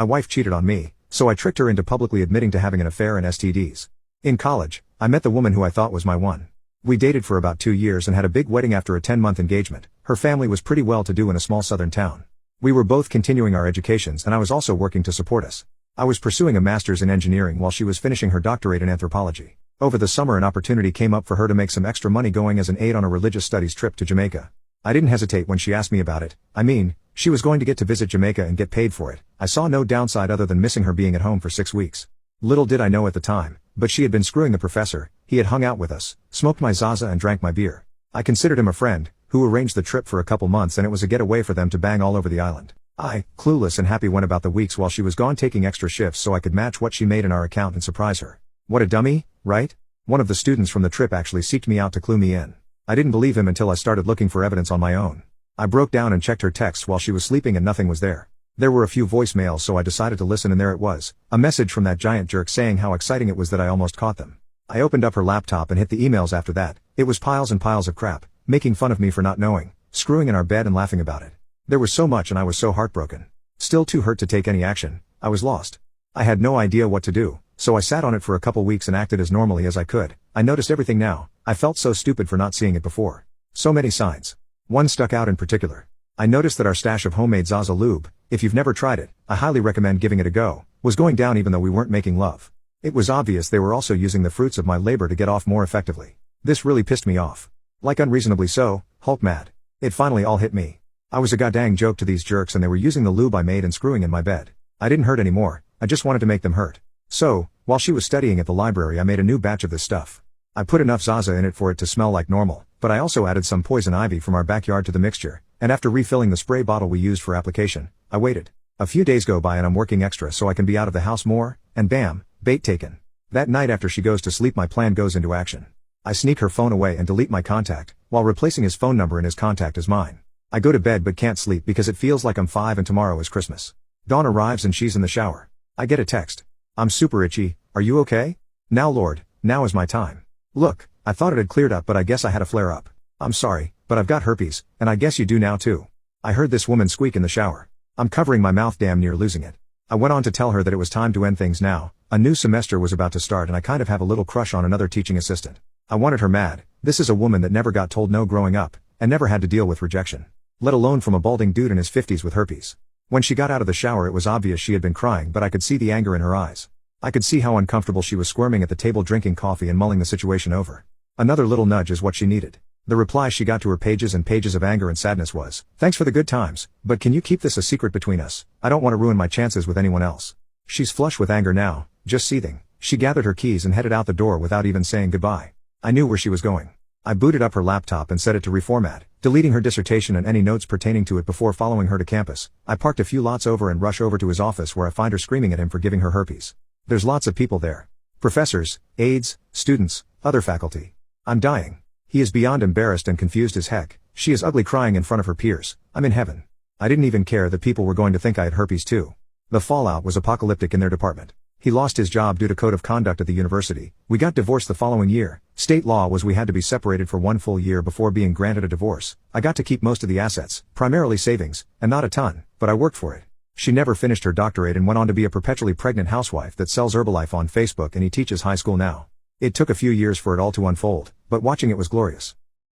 My wife cheated on me, so I tricked her into publicly admitting to having an affair and STDs. In college, I met the woman who I thought was my one. We dated for about 2 years and had a big wedding after a 10-month engagement. Her family was pretty well to do in a small southern town. We were both continuing our educations and I was also working to support us. I was pursuing a master's in engineering while she was finishing her doctorate in anthropology. Over the summer an opportunity came up for her to make some extra money going as an aide on a religious studies trip to Jamaica. I didn't hesitate when she asked me about it. She was going to get to visit Jamaica and get paid for it. I saw no downside other than missing her being at home for 6 weeks. Little did I know at the time, but she had been screwing the professor. He had hung out with us, smoked my Zaza and drank my beer. I considered him a friend, who arranged the trip for a couple months and it was a getaway for them to bang all over the island. I, clueless and happy, went about the weeks while she was gone taking extra shifts so I could match what she made in our account and surprise her. What a dummy, right? One of the students from the trip actually seeked me out to clue me in. I didn't believe him until I started looking for evidence on my own. I broke down and checked her texts while she was sleeping and nothing was there. There were a few voicemails so I decided to listen and there it was, a message from that giant jerk saying how exciting it was that I almost caught them. I opened up her laptop and hit the emails after that. It was piles and piles of crap, making fun of me for not knowing, screwing in our bed and laughing about it. There was so much and I was so heartbroken. Still too hurt to take any action. I was lost. I had no idea what to do, so I sat on it for a couple weeks and acted as normally as I could. I noticed everything now. I felt so stupid for not seeing it before. So many signs. One stuck out in particular. I noticed that our stash of homemade Zaza lube, if you've never tried it, I highly recommend giving it a go, was going down even though we weren't making love. It was obvious they were also using the fruits of my labor to get off more effectively. This really pissed me off. Like unreasonably so, Hulk mad. It finally all hit me. I was a goddamn joke to these jerks and they were using the lube I made and screwing in my bed. I didn't hurt anymore, I just wanted to make them hurt. So, while she was studying at the library I made a new batch of this stuff. I put enough Zaza in it for it to smell like normal, but I also added some poison ivy from our backyard to the mixture, and after refilling the spray bottle we used for application, I waited. A few days go by and I'm working extra so I can be out of the house more, and bam, bait taken. That night after she goes to sleep my plan goes into action. I sneak her phone away and delete my contact, while replacing his phone number in his contact as mine. I go to bed but can't sleep because it feels like I'm 5 and tomorrow is Christmas. Dawn arrives and she's in the shower. I get a text. I'm super itchy, are you okay? Now Lord, now is my time. Look, I thought it had cleared up but I guess I had a flare up. I'm sorry, but I've got herpes, and I guess you do now too. I heard this woman squeak in the shower. I'm covering my mouth, damn near losing it. I went on to tell her that it was time to end things now. A new semester was about to start and I kind of have a little crush on another teaching assistant. I wanted her mad. This is a woman that never got told no growing up, and never had to deal with rejection. Let alone from a balding dude in his 50s with herpes. When she got out of the shower it was obvious she had been crying but I could see the anger in her eyes. I could see how uncomfortable she was squirming at the table drinking coffee and mulling the situation over. Another little nudge is what she needed. The reply she got to her pages and pages of anger and sadness was, "Thanks for the good times, but can you keep this a secret between us? I don't want to ruin my chances with anyone else." She's flush with anger now, just seething. She gathered her keys and headed out the door without even saying goodbye. I knew where she was going. I booted up her laptop and set it to reformat, deleting her dissertation and any notes pertaining to it before following her to campus. I parked a few lots over and rush over to his office where I find her screaming at him for giving her herpes. There's lots of people there. Professors, aides, students, other faculty. I'm dying. He is beyond embarrassed and confused as heck. She is ugly crying in front of her peers. I'm in heaven. I didn't even care that people were going to think I had herpes too. The fallout was apocalyptic in their department. He lost his job due to code of conduct at the university. We got divorced the following year. State law was we had to be separated for 1 full year before being granted a divorce. I got to keep most of the assets, primarily savings, and not a ton, but I worked for it. She never finished her doctorate and went on to be a perpetually pregnant housewife that sells Herbalife on Facebook, and he teaches high school now. It took a few years for it all to unfold, but watching it was glorious.